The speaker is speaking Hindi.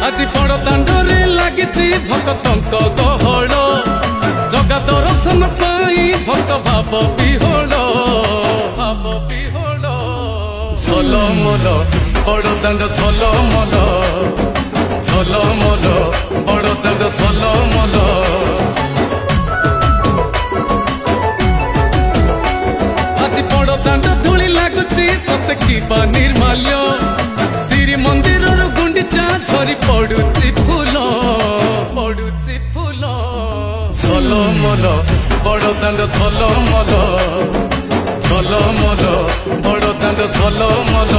आज बड़ दांडरे लगी भक्तंक गहल जगा दर्शन पाई भक्त भाव विहोल झलमल बड़ दांड झलमल झलमल बड़ दांड झलमल आज बड़ दांड धूली लगुची सत की निर्माल्य श्री मंदिर गुंडीचा झरी पड़ुची फूल झलमल बड़ दांड झलमल झलमल बड़ दांड झलमल।